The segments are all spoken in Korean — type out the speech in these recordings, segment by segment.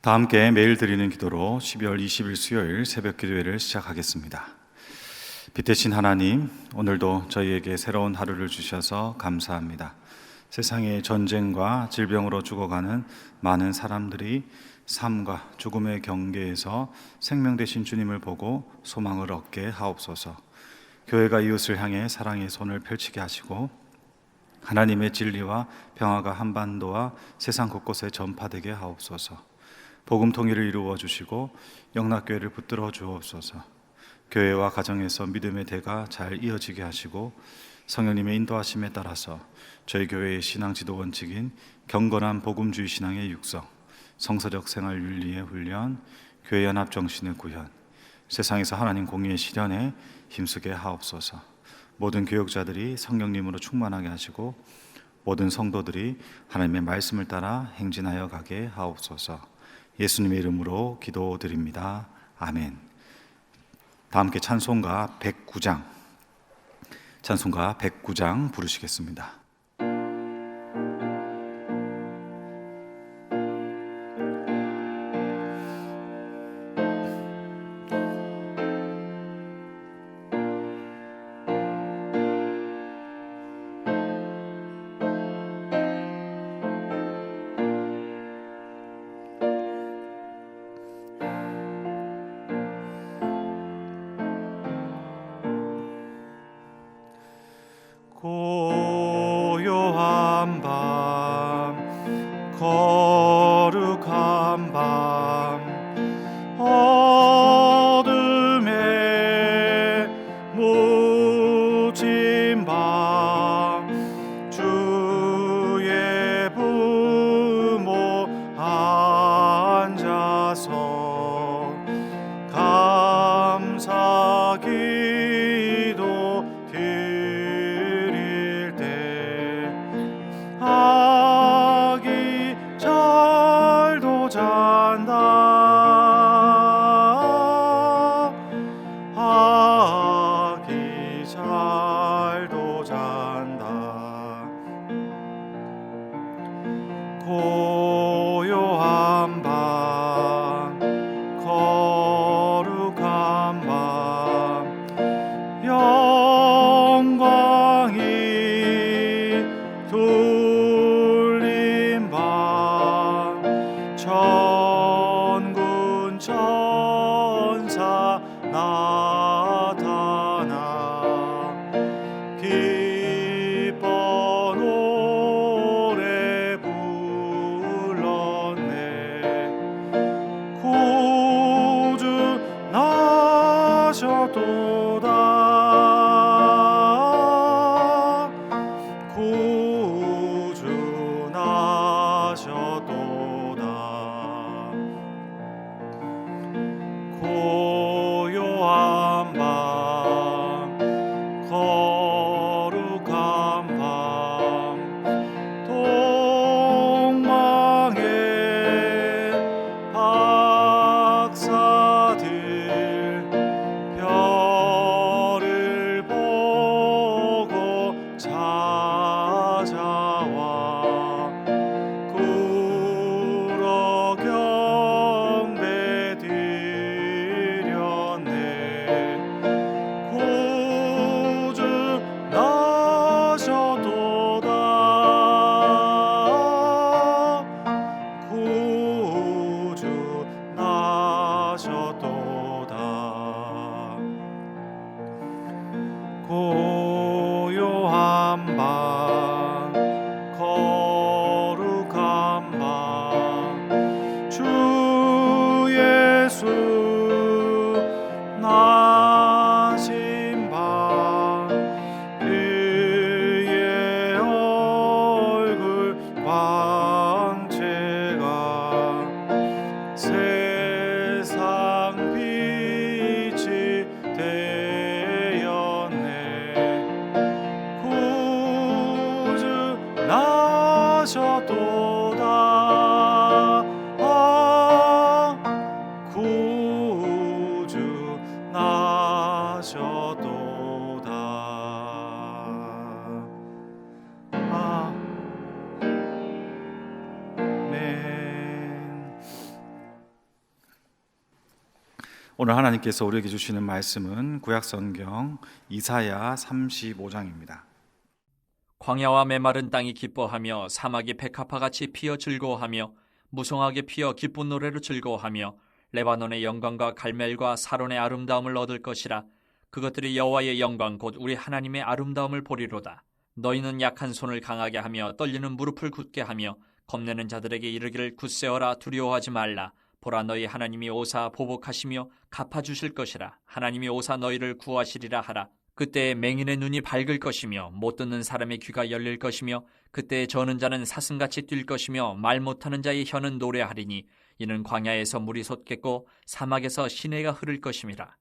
다 함께 매일 드리는 기도로 12월 20일 수요일 새벽 기도회를 시작하겠습니다. 빛대신 하나님, 오늘도 저희에게 새로운 하루를 주셔서 감사합니다. 세상의 전쟁과 질병으로 죽어가는 많은 사람들이 삶과 죽음의 경계에서 생명 되신 주님을 보고 소망을 얻게 하옵소서. 교회가 이웃을 향해 사랑의 손을 펼치게 하시고 하나님의 진리와 평화가 한반도와 세상 곳곳에 전파되게 하옵소서. 복음 통일을 이루어 주시고 영락교회를 붙들어 주옵소서. 교회와 가정에서 믿음의 대가 잘 이어지게 하시고 성령님의 인도하심에 따라서 저희 교회의 신앙 지도 원칙인 경건한 복음주의 신앙의 육성, 성서적 생활 윤리의 훈련, 교회 연합 정신의 구현, 세상에서 하나님 공의의 실현에 힘쓰게 하옵소서. 모든 교역자들이 성령님으로 충만하게 하시고 모든 성도들이 하나님의 말씀을 따라 행진하여 가게 하옵소서. 예수님의 이름으로 기도드립니다. 아멘. 다 함께 찬송가 109장 부르시겠습니다. 고요한 밤, 거룩한 밤, 어둠에 묻힌 밤, 주의 부모 앉아서 감사 기도 드릴 때 아기 잘도 잔다. 아기 잘도 잔다. 고요한 밤, 거룩한 밤, 영광이 돌린 밤, 천군 천사 나타나 기뻐 노래 불렀네. 구주 나셨도다. 구주 나셨도다. 고요한 밤, 거룩한 밤, 동방의 박사들 별을 보고 찾아와 굴어 경배 드렸네. 구주 나셨도다. 구주 나셨도다. 고요한 밤, 거룩한 밤, 주 예수 나신 밤, 그의 얼굴 광채가 세상 빛이 되었네. 구주 나셨도다. 구주 나셨도다. 아멘. 오늘 하나님께서 우리에게 주시는 말씀은 구약성경 이사야 35장입니다. 광야와 메마른 땅이 기뻐하며 사막이 백합화같이 피어 즐거워하며 무성하게 피어 기쁜 노래로 즐거워하며 레바논의 영광과 갈멜과 사론의 아름다움을 얻을 것이라. 그것들이 여호와의 영광 곧 우리 하나님의 아름다움을 보리로다. 너희는 약한 손을 강하게 하며 떨리는 무릎을 굳게 하며 겁내는 자들에게 이르기를 굳세어라, 두려워하지 말라. 보라, 너희 하나님이 오사 보복하시며 갚아주실 것이라. 하나님이 오사 너희를 구하시리라 하라. 그때 맹인의 눈이 밝을 것이며 못 듣는 사람의 귀가 열릴 것이며 그때 저는 자는 사슴같이 뛸 것이며 말 못하는 자의 혀는 노래하리니 이는 광야에서 물이 솟겠고 사막에서 시내가 흐를 것임이라.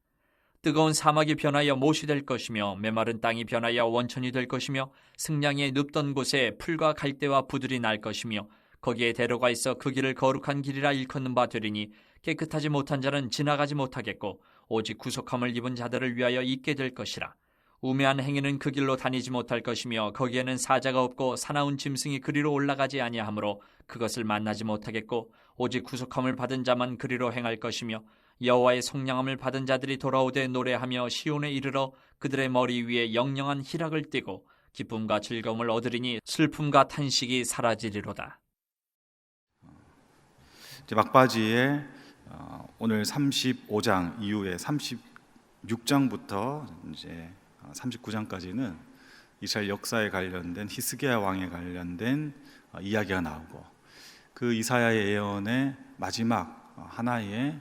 뜨거운 사막이 변하여 못이 될 것이며 메마른 땅이 변하여 원천이 될 것이며 승량이 눕던 곳에 풀과 갈대와 부들이 날 것이며 거기에 대로가 있어 그 길을 거룩한 길이라 일컫는 바 되리니 깨끗하지 못한 자는 지나가지 못하겠고 오직 구속함을 입은 자들을 위하여 있게 될 것이라. 우매한 행위는 그 길로 다니지 못할 것이며 거기에는 사자가 없고 사나운 짐승이 그리로 올라가지 아니하므로 그것을 만나지 못하겠고 오직 구속함을 받은 자만 그리로 행할 것이며 여호와의 속량함을 받은 자들이 돌아오되 노래하며 시온에 이르러 그들의 머리 위에 영영한 희락을 띠고 기쁨과 즐거움을 얻으리니 슬픔과 탄식이 사라지리로다. 이제 막바지에 오늘 35장 이후에 36장부터 이제 39장까지는 이스라엘 역사에 관련된 히스기야 왕에 관련된 이야기가 나오고 그 이사야의 예언의 마지막 하나의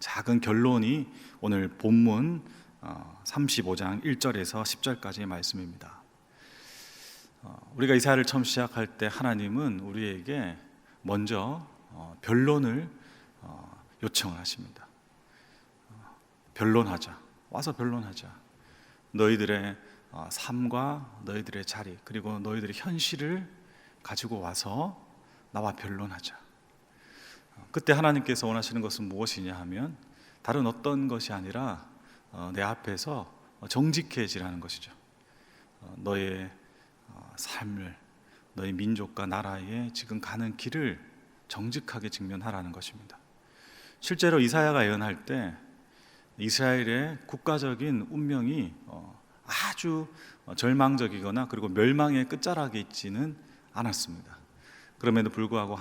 작은 결론이 오늘 본문 35장 1절에서 10절까지의 말씀입니다. 우리가 이사야를 처음 시작할 때 하나님은 우리에게 먼저 변론을 요청을 하십니다. 변론하자. 와서 변론하자. 너희들의 삶과 너희들의 자리 그리고 너희들의 현실을 가지고 와서 나와 변론하자. 그때 하나님께서 원하시는 것은 무엇이냐 하면 다른 어떤 것이 아니라 내 앞에서 정직해지라는 것이죠. 너의 삶을, 너의 민족과 나라에 지금 가는 길을 정직하게 직면하라는 것입니다. 실제로 이사야가 예언할 때 이스라엘의 국가적인 운명이 아주 절망적이거나 그리고 멸망의 끝자락에 있지는 않았습니다. 그럼에도 불구하고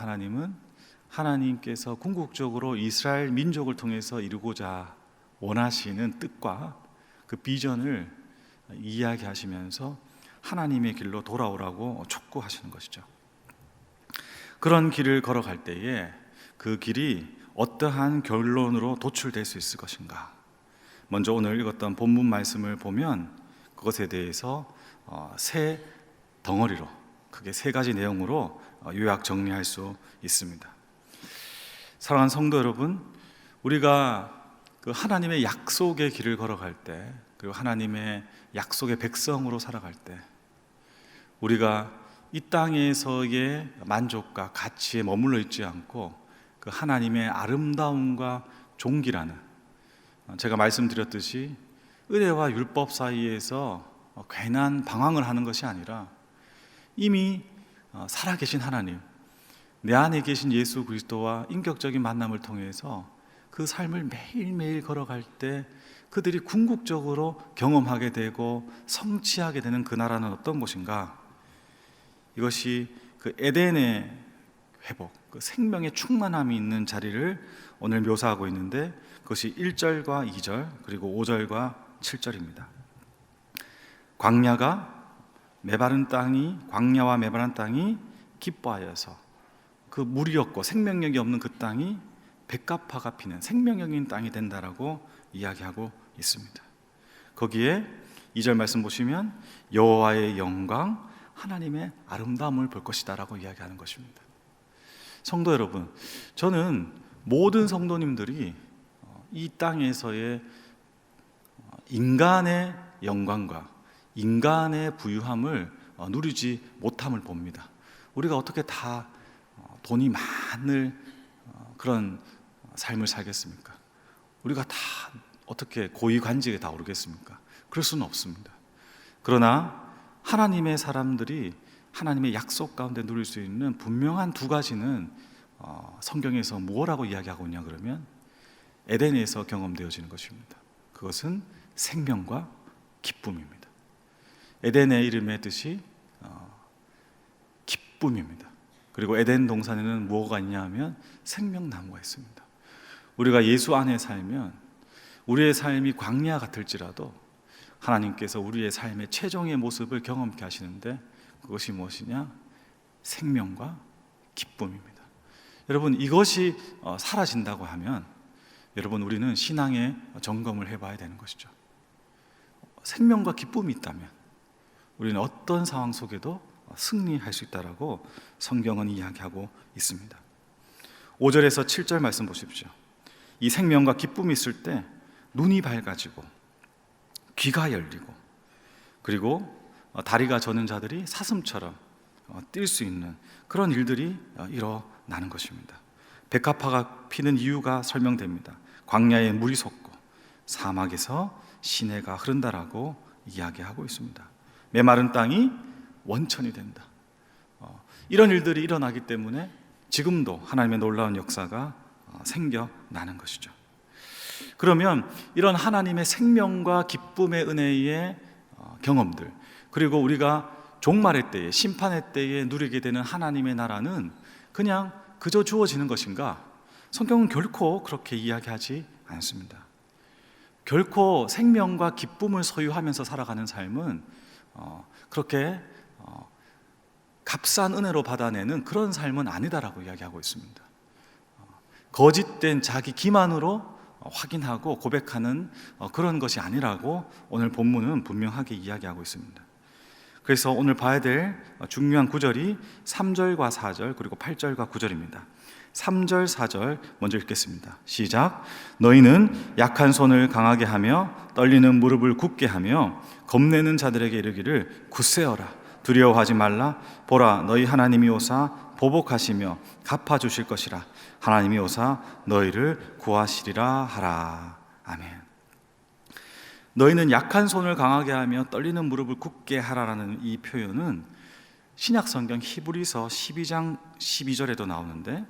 하나님께서 궁극적으로 이스라엘 민족을 통해서 이루고자 원하시는 뜻과 그 비전을 이야기하시면서 하나님의 길로 돌아오라고 촉구하시는 것이죠. 그런 길을 걸어갈 때에 그 길이 어떠한 결론으로 도출될 수 있을 것인가? 먼저 오늘 읽었던 본문 말씀을 보면 그것에 대해서 세 덩어리로 크게 세 가지 내용으로 요약 정리할 수 있습니다. 사랑하는 성도 여러분, 우리가 그 하나님의 약속의 길을 걸어갈 때 그리고 하나님의 약속의 백성으로 살아갈 때 우리가 이 땅에서의 만족과 가치에 머물러 있지 않고 그 하나님의 아름다움과 존귀라는, 제가 말씀드렸듯이 은혜와 율법 사이에서 괜한 방황을 하는 것이 아니라 이미 살아계신 하나님, 내 안에 계신 예수 그리스도와 인격적인 만남을 통해서 그 삶을 매일매일 걸어갈 때 그들이 궁극적으로 경험하게 되고 성취하게 되는 그 나라는 어떤 곳인가? 이것이 그 에덴의 회복, 그 생명의 충만함이 있는 자리를 오늘 묘사하고 있는데 그것이 1절과 2절 그리고 5절과 7절입니다. 광야와 메마른 땅이 기뻐하여서 그 물이 없고 생명력이 없는 그 땅이 백합화가 피는 생명력인 땅이 된다라고 이야기하고 있습니다. 거기에 2절 말씀 보시면 여호와의 영광, 하나님의 아름다움을 볼 것이다 라고 이야기하는 것입니다. 성도 여러분, 저는 모든 성도님들이 이 땅에서의 인간의 영광과 인간의 부유함을 누리지 못함을 봅니다. 우리가 어떻게 다 돈이 많을 그런 삶을 살겠습니까? 우리가 다 어떻게 고위관직에 다 오르겠습니까? 그럴 수는 없습니다. 그러나 하나님의 사람들이 하나님의 약속 가운데 누릴 수 있는 분명한 두 가지는 성경에서 무엇라고 이야기하고 있냐 그러면 에덴에서 경험되어지는 것입니다. 그것은 생명과 기쁨입니다. 에덴의 이름의 뜻이 기쁨입니다. 그리고 에덴 동산에는 뭐가 있냐 하면 생명나무가 있습니다. 우리가 예수 안에 살면 우리의 삶이 광야 같을지라도 하나님께서 우리의 삶의 최종의 모습을 경험케 하시는데 그것이 무엇이냐? 생명과 기쁨입니다. 여러분, 이것이 사라진다고 하면 여러분, 우리는 신앙의 점검을 해봐야 되는 것이죠. 생명과 기쁨이 있다면 우리는 어떤 상황 속에도 승리할 수 있다라고 성경은 이야기하고 있습니다. 5절에서 7절 말씀 보십시오. 이 생명과 기쁨이 있을 때 눈이 밝아지고 귀가 열리고 그리고 다리가 저는 자들이 사슴처럼 뛸 수 있는 그런 일들이 일어나는 것입니다. 백합화가 피는 이유가 설명됩니다. 광야에 물이 솟고 사막에서 시내가 흐른다라고 이야기하고 있습니다. 메마른 땅이 원천이 된다. 이런 일들이 일어나기 때문에 지금도 하나님의 놀라운 역사가 생겨나는 것이죠. 그러면 이런 하나님의 생명과 기쁨의 은혜의 경험들, 그리고 우리가 종말의 때에, 심판의 때에 누리게 되는 하나님의 나라는 그냥 그저 주어지는 것인가? 성경은 결코 그렇게 이야기하지 않습니다. 결코 생명과 기쁨을 소유하면서 살아가는 삶은 그렇게 값싼 은혜로 받아내는 그런 삶은 아니다라고 이야기하고 있습니다. 거짓된 자기 기만으로 확인하고 고백하는 그런 것이 아니라고 오늘 본문은 분명하게 이야기하고 있습니다. 그래서 오늘 봐야 될 중요한 구절이 3절과 4절 그리고 8절과 9절입니다. 3절, 4절 먼저 읽겠습니다. 시작. 너희는 약한 손을 강하게 하며 떨리는 무릎을 굳게 하며 겁내는 자들에게 이르기를 굳세어라. 두려워하지 말라. 보라, 너희 하나님이 오사 보복하시며 갚아주실 것이라. 하나님이 오사 너희를 구하시리라 하라. 아멘. 너희는 약한 손을 강하게 하며 떨리는 무릎을 굳게 하라라는 이 표현은 신약 성경 히브리서 12장 12절에도 나오는데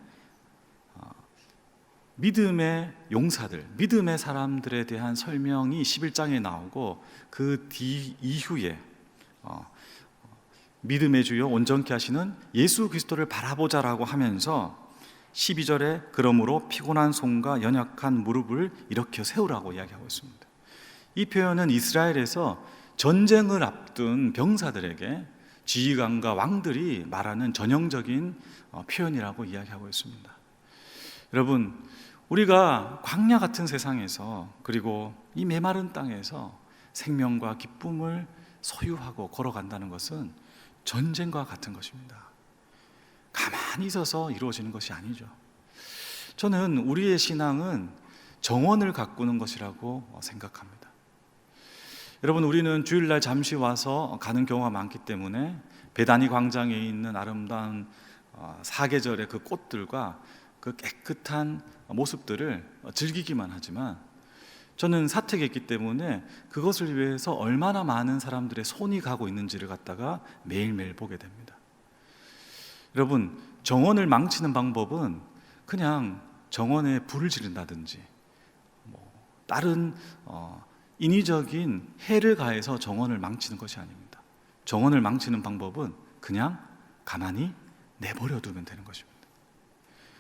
믿음의 용사들, 믿음의 사람들에 대한 설명이 11장에 나오고 그 뒤 이후에 믿음의 주요 온전케 하시는 예수 그리스도를 바라보자라고 하면서 12절에 그러므로 피곤한 손과 연약한 무릎을 일으켜 세우라고 이야기하고 있습니다. 이 표현은 이스라엘에서 전쟁을 앞둔 병사들에게 지휘관과 왕들이 말하는 전형적인 표현이라고 이야기하고 있습니다. 여러분, 우리가 광야 같은 세상에서 그리고 이 메마른 땅에서 생명과 기쁨을 소유하고 걸어간다는 것은 전쟁과 같은 것입니다. 가만히 있어서 이루어지는 것이 아니죠. 저는 우리의 신앙은 정원을 가꾸는 것이라고 생각합니다. 여러분, 우리는 주일날 잠시 와서 가는 경우가 많기 때문에 베다니 광장에 있는 아름다운 사계절의 그 꽃들과 그 깨끗한 모습들을 즐기기만 하지만 저는 사택에 있기 때문에 그것을 위해서 얼마나 많은 사람들의 손이 가고 있는지를 갖다가 매일매일 보게 됩니다. 여러분, 정원을 망치는 방법은 그냥 정원에 불을 지른다든지 다른 인위적인 해를 가해서 정원을 망치는 것이 아닙니다. 정원을 망치는 방법은 그냥 가만히 내버려 두면 되는 것입니다.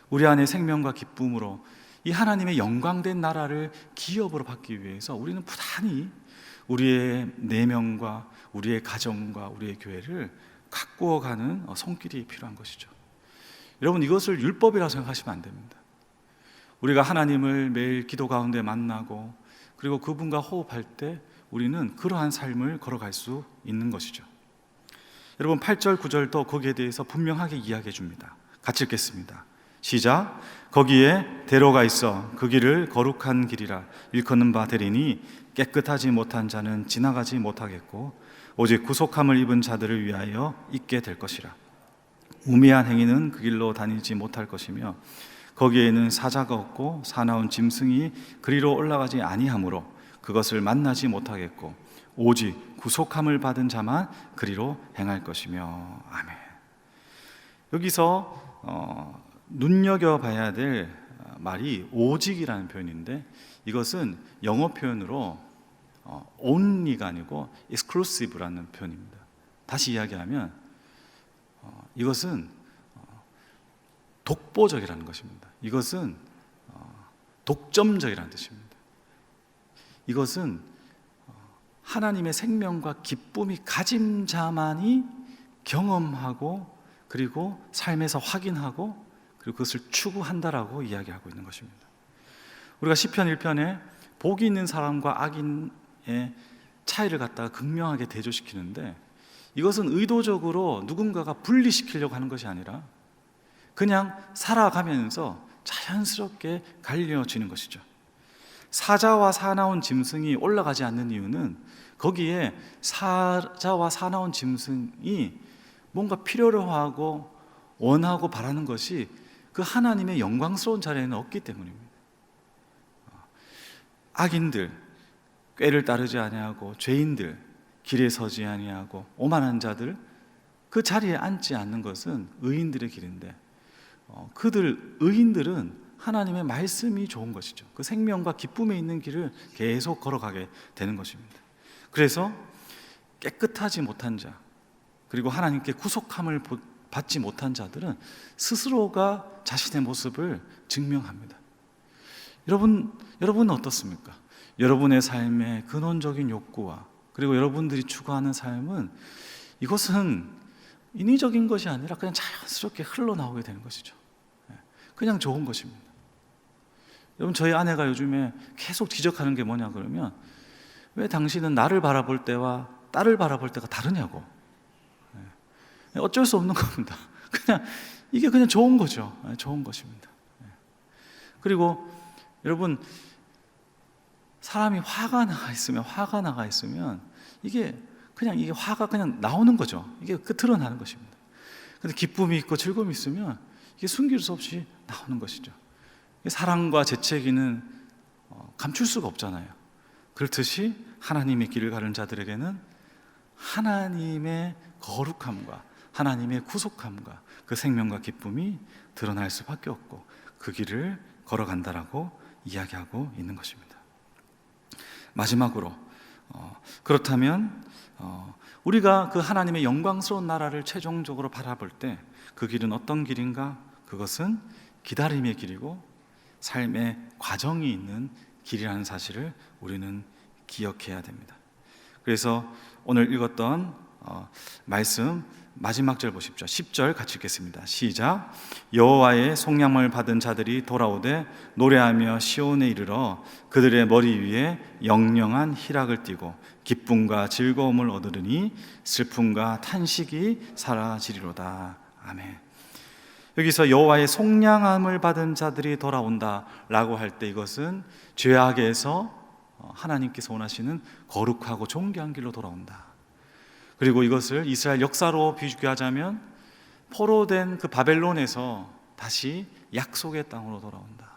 우리 안에 생명과 기쁨으로 이 하나님의 영광된 나라를 기업으로 받기 위해서 우리는 부단히 우리의 내면과 우리의 가정과 우리의 교회를 가꾸어가는 손길이 필요한 것이죠. 여러분, 이것을 율법이라고 생각하시면 안 됩니다. 우리가 하나님을 매일 기도 가운데 만나고 그리고 그분과 호흡할 때 우리는 그러한 삶을 걸어갈 수 있는 것이죠. 여러분, 8절 9절도 거기에 대해서 분명하게 이야기해 줍니다. 같이 읽겠습니다. 시작. 거기에 대로가 있어 그 길을 거룩한 길이라 일컫는 바 되리니 깨끗하지 못한 자는 지나가지 못하겠고 오직 구속함을 입은 자들을 위하여 있게 될 것이라. 우매한 행위는 그 길로 다니지 못할 것이며 거기에는 사자가 없고 사나운 짐승이 그리로 올라가지 아니하므로 그것을 만나지 못하겠고 오직 구속함을 받은 자만 그리로 행할 것이며. 아멘. 여기서 눈여겨봐야 될 말이 오직이라는 표현인데 이것은 영어 표현으로 only가 아니고 exclusive라는 표현입니다. 다시 이야기하면 이것은 독보적이라는 것입니다. 이것은 독점적이라는 뜻입니다. 이것은 하나님의 생명과 기쁨이 가진 자만이 경험하고 그리고 삶에서 확인하고 그리고 그것을 추구한다라고 이야기하고 있는 것입니다. 우리가 시편 1편에 복이 있는 사람과 악인의 차이를 갖다가 극명하게 대조시키는데 이것은 의도적으로 누군가가 분리시키려고 하는 것이 아니라 그냥 살아가면서 자연스럽게 갈려지는 것이죠. 사자와 사나운 짐승이 올라가지 않는 이유는 거기에 사자와 사나운 짐승이 뭔가 필요로 하고 원하고 바라는 것이 그 하나님의 영광스러운 자리에는 없기 때문입니다. 악인들, 꾀를 따르지 아니하고 죄인들, 길에 서지 아니하고 오만한 자들 그 자리에 앉지 않는 것은 의인들의 길인데 의인들은 하나님의 말씀이 좋은 것이죠. 그 생명과 기쁨에 있는 길을 계속 걸어가게 되는 것입니다. 그래서 깨끗하지 못한 자 그리고 하나님께 구속함을 받지 못한 자들은 스스로가 자신의 모습을 증명합니다. 여러분은 어떻습니까? 여러분의 삶의 근원적인 욕구와 그리고 여러분들이 추구하는 삶은 이것은 인위적인 것이 아니라 그냥 자연스럽게 흘러나오게 되는 것이죠. 그냥 좋은 것입니다. 여러분, 저희 아내가 요즘에 계속 지적하는 게 뭐냐 그러면 왜 당신은 나를 바라볼 때와 딸을 바라볼 때가 다르냐고. 어쩔 수 없는 겁니다. 이게 그냥 좋은 거죠. 좋은 것입니다. 그리고 여러분, 사람이 화가 나가 있으면 이게 화가 그냥 나오는 거죠. 이게 드러나는 것입니다. 근데 기쁨이 있고 즐거움이 있으면 이게 숨길 수 없이 나오는 것이죠. 사랑과 재채기는 감출 수가 없잖아요. 그렇듯이 하나님의 길을 가는 자들에게는 하나님의 거룩함과 하나님의 구속함과 그 생명과 기쁨이 드러날 수밖에 없고 그 길을 걸어간다라고 이야기하고 있는 것입니다. 마지막으로 그렇다면 우리가 그 하나님의 영광스러운 나라를 최종적으로 바라볼 때 그 길은 어떤 길인가? 그것은 기다림의 길이고 삶의 과정이 있는 길이라는 사실을 우리는 기억해야 됩니다. 그래서 오늘 읽었던 말씀 마지막 절 보십시오. 10절 같이 읽겠습니다. 시작. 여호와의 속량을 받은 자들이 돌아오되 노래하며 시온에 이르러 그들의 머리 위에 영영한 희락을 띠고 기쁨과 즐거움을 얻으리니 슬픔과 탄식이 사라지리로다. 아멘. 여기서 여호와의 속량함을 받은 자들이 돌아온다라고 할 때 이것은 죄악에서 하나님께서 원하시는 거룩하고 존귀한 길로 돌아온다. 그리고 이것을 이스라엘 역사로 비교하자면 포로된 그 바벨론에서 다시 약속의 땅으로 돌아온다.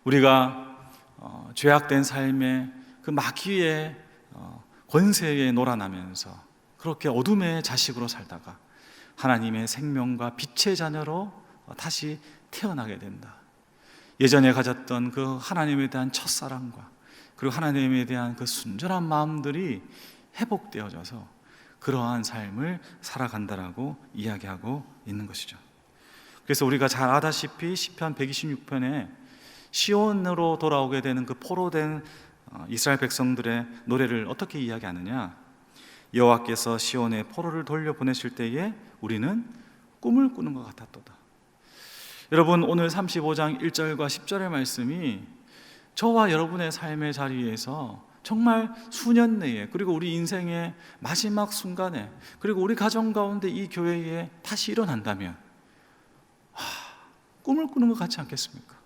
우리가 죄악된 삶의 그 마귀의 권세에 놀아나면서 그렇게 어둠의 자식으로 살다가 하나님의 생명과 빛의 자녀로 다시 태어나게 된다. 예전에 가졌던 그 하나님에 대한 첫사랑과 그리고 하나님에 대한 그 순전한 마음들이 회복되어져서 그러한 삶을 살아간다라고 이야기하고 있는 것이죠. 그래서 우리가 잘 아다시피 시편 126편에 시온으로 돌아오게 되는 그 포로된 이스라엘 백성들의 노래를 어떻게 이야기하느냐? 여호와께서 시온에 포로를 돌려보내실 때에 우리는 꿈을 꾸는 것 같았도다. 여러분, 오늘 35장 1절과 10절의 말씀이 저와 여러분의 삶의 자리에서 정말 수년 내에 그리고 우리 인생의 마지막 순간에 그리고 우리 가정 가운데 이 교회에 다시 일어난다면 꿈을 꾸는 것 같지 않겠습니까?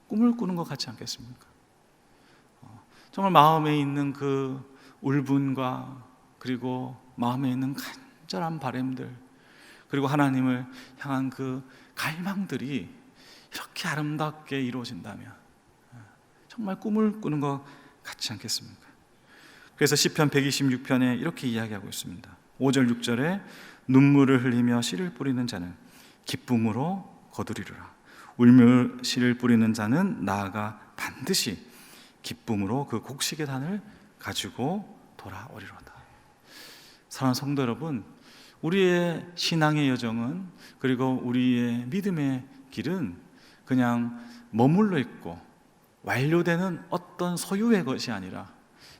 꿈을 꾸는 것 같지 않겠습니까? 정말 마음에 있는 그 울분과 그리고 마음에 있는 간절한 바람들 그리고 하나님을 향한 그 갈망들이 이렇게 아름답게 이루어진다면 정말 꿈을 꾸는 것 같지 않겠습니까? 그래서 시편 126편에 이렇게 이야기하고 있습니다. 5절 6절에 눈물을 흘리며 씨를 뿌리는 자는 기쁨으로 거두리라. 울며 씨를 뿌리는 자는 나아가 반드시 기쁨으로 그 곡식의 단을 가지고 돌아오리로다. 사랑하는 성도 여러분, 우리의 신앙의 여정은, 그리고 우리의 믿음의 길은 그냥 머물러 있고 완료되는 어떤 소유의 것이 아니라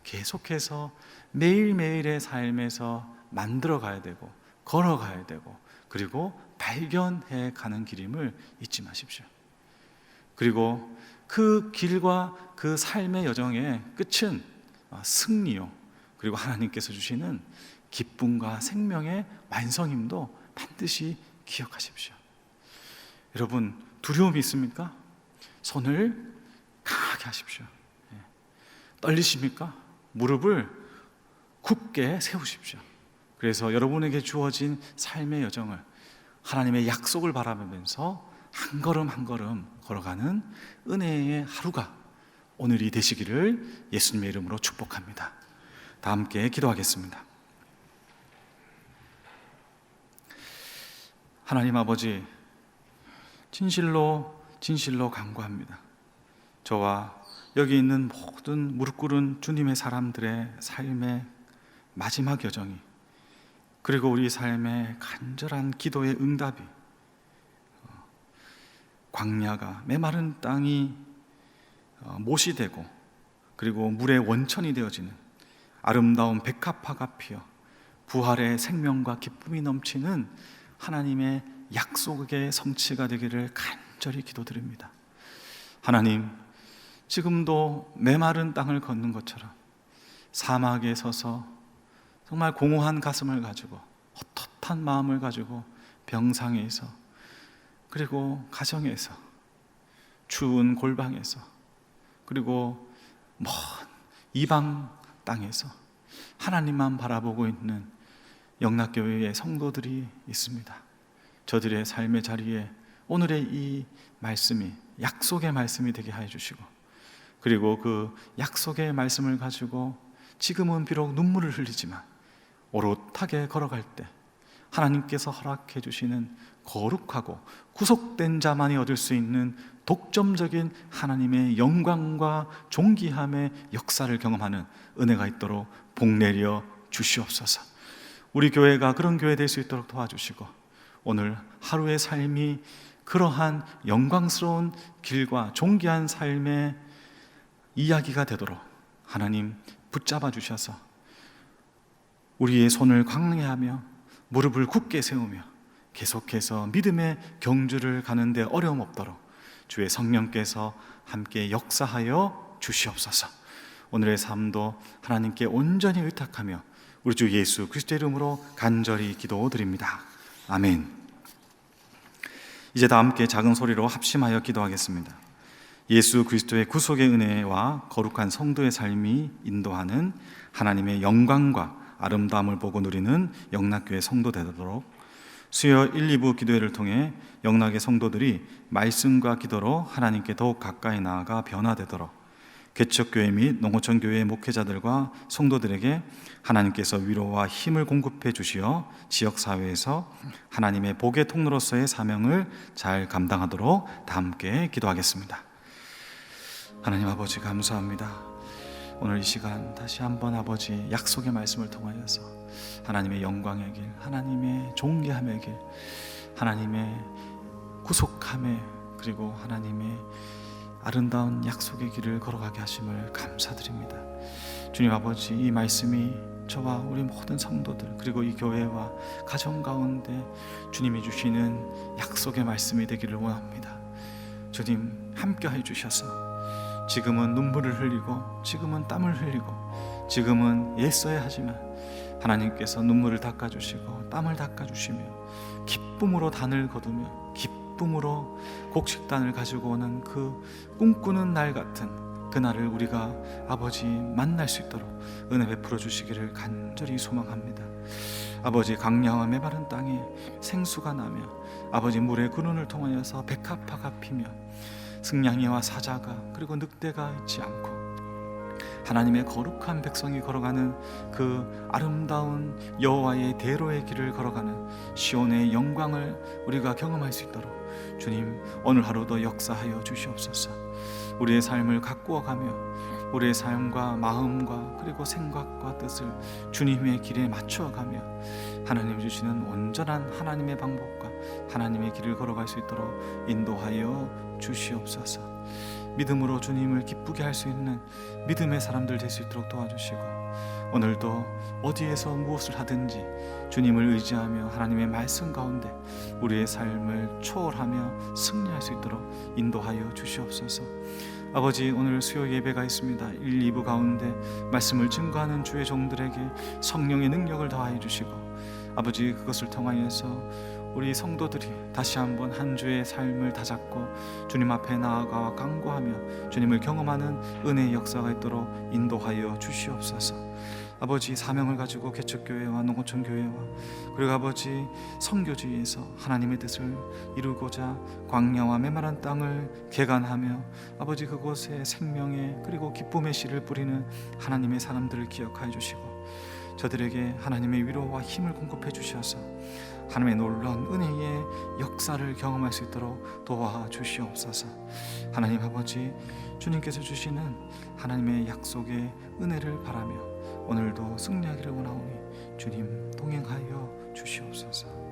계속해서 매일매일의 삶에서 만들어 가야 되고 걸어가야 되고 그리고 발견해 가는 길임을 잊지 마십시오. 그리고 그 길과 그 삶의 여정의 끝은 승리요, 그리고 하나님께서 주시는 기쁨과 생명의 완성임도 반드시 기억하십시오. 여러분, 두려움이 있습니까? 손을 강하게 하십시오. 떨리십니까? 무릎을 굳게 세우십시오. 그래서 여러분에게 주어진 삶의 여정을 하나님의 약속을 바라보면서 한 걸음 한 걸음 걸어가는 은혜의 하루가 오늘이 되시기를 예수님의 이름으로 축복합니다. 다 함께 기도하겠습니다. 하나님 아버지, 진실로 간구합니다. 저와 여기 있는 모든 무릎 꿇은 주님의 사람들의 삶의 마지막 여정이, 그리고 우리 삶의 간절한 기도의 응답이, 광야가 메마른 땅이 못이 되고 그리고 물의 원천이 되어지는 아름다운 백합화가 피어 부활의 생명과 기쁨이 넘치는 하나님의 약속의 성취가 되기를 간절히 기도드립니다. 하나님, 지금도 메마른 땅을 걷는 것처럼 사막에 서서 정말 공허한 가슴을 가지고 헛헛한 마음을 가지고 병상에서, 그리고 가정에서, 추운 골방에서, 그리고 먼 이방 땅에서 하나님만 바라보고 있는 영락교회의 성도들이 있습니다. 저들의 삶의 자리에 오늘의 이 말씀이 약속의 말씀이 되게 하여 주시고, 그리고 그 약속의 말씀을 가지고 지금은 비록 눈물을 흘리지만 오롯하게 걸어갈 때 하나님께서 허락해 주시는 거룩하고 구속된 자만이 얻을 수 있는 독점적인 하나님의 영광과 존귀함의 역사를 경험하는 은혜가 있도록 복내려 주시옵소서. 우리 교회가 그런 교회 될 수 있도록 도와주시고, 오늘 하루의 삶이 그러한 영광스러운 길과 존귀한 삶의 이야기가 되도록 하나님 붙잡아 주셔서 우리의 손을 강하게 무릎을 굳게 세우며 계속해서 믿음의 경주를 가는데 어려움 없도록 주의 성령께서 함께 역사하여 주시옵소서. 오늘의 삶도 하나님께 온전히 의탁하며 우리 주 예수 그리스도의 이름으로 간절히 기도드립니다. 아멘. 이제 다 함께 작은 소리로 합심하여 기도하겠습니다. 예수 그리스도의 구속의 은혜와 거룩한 성도의 삶이 인도하는 하나님의 영광과 아름다움을 보고 누리는 영락교회 성도 되도록 수요 1, 2부 기도회를 통해 영락의 성도들이 말씀과 기도로 하나님께 더욱 가까이 나아가 변화되도록 개척교회 및 농어촌교회의 목회자들과 성도들에게 하나님께서 위로와 힘을 공급해 주시어 지역사회에서 하나님의 복의 통로로서의 사명을 잘 감당하도록 다 함께 기도하겠습니다. 하나님 아버지, 감사합니다. 오늘 이 시간 다시 한번 아버지 약속의 말씀을 통하여서 하나님의 영광의 길, 하나님의 존귀함의 길, 하나님의 구속함의, 그리고 하나님의 아름다운 약속의 길을 걸어가게 하심을 감사드립니다. 주님 아버지, 이 말씀이 저와 우리 모든 성도들 그리고 이 교회와 가정 가운데 주님이 주시는 약속의 말씀이 되기를 원합니다. 주님 함께해 주셔서 지금은 눈물을 흘리고 지금은 땀을 흘리고 지금은 애써야 하지만 하나님께서 눈물을 닦아주시고 땀을 닦아주시며 기쁨으로 단을 거두며 기쁨으로 곡식단을 가지고 오는 그 꿈꾸는 날 같은 그날을 우리가 아버지 만날 수 있도록 은혜 베풀어 주시기를 간절히 소망합니다. 아버지, 강야와 메마른 땅에 생수가 나며 아버지 물의 근원을 통하여서 백합화가 피며 승냥이와 사자가 그리고 늑대가 있지 않고 하나님의 거룩한 백성이 걸어가는 그 아름다운 여호와의 대로의 길을 걸어가는 시온의 영광을 우리가 경험할 수 있도록 주님 오늘 하루도 역사하여 주시옵소서. 우리의 삶을 가꾸어가며 우리의 삶과 마음과 그리고 생각과 뜻을 주님의 길에 맞추어가며 하나님 주시는 온전한 하나님의 방법과 하나님의 길을 걸어갈 수 있도록 인도하여 주시옵소서. 믿음으로 주님을 기쁘게 할 수 있는 믿음의 사람들 될 수 있도록 도와주시고, 오늘도 어디에서 무엇을 하든지 주님을 의지하며 하나님의 말씀 가운데 우리의 삶을 초월하며 승리할 수 있도록 인도하여 주시옵소서. 아버지, 오늘 수요 예배가 있습니다. 1, 2부 가운데 말씀을 증거하는 주의 종들에게 성령의 능력을 더하여 주시고, 아버지 그것을 통하여서 우리 성도들이 다시 한번 한 주의 삶을 다잡고 주님 앞에 나아가 간구하며 주님을 경험하는 은혜의 역사가 있도록 인도하여 주시옵소서. 아버지, 사명을 가지고 개척교회와 농어촌교회와 그리고 아버지 선교지에서 하나님의 뜻을 이루고자 광야와 메마른 땅을 개간하며 아버지 그곳에 생명의 그리고 기쁨의 씨를 뿌리는 하나님의 사람들을 기억하여 주시고, 저들에게 하나님의 위로와 힘을 공급해 주셔서 하나님의 놀라운 은혜의 역사를 경험할 수 있도록 도와주시옵소서. 하나님 아버지, 주님께서 주시는 하나님의 약속의 은혜를 바라며 오늘도 승리하기를 원하오니 주님 동행하여 주시옵소서.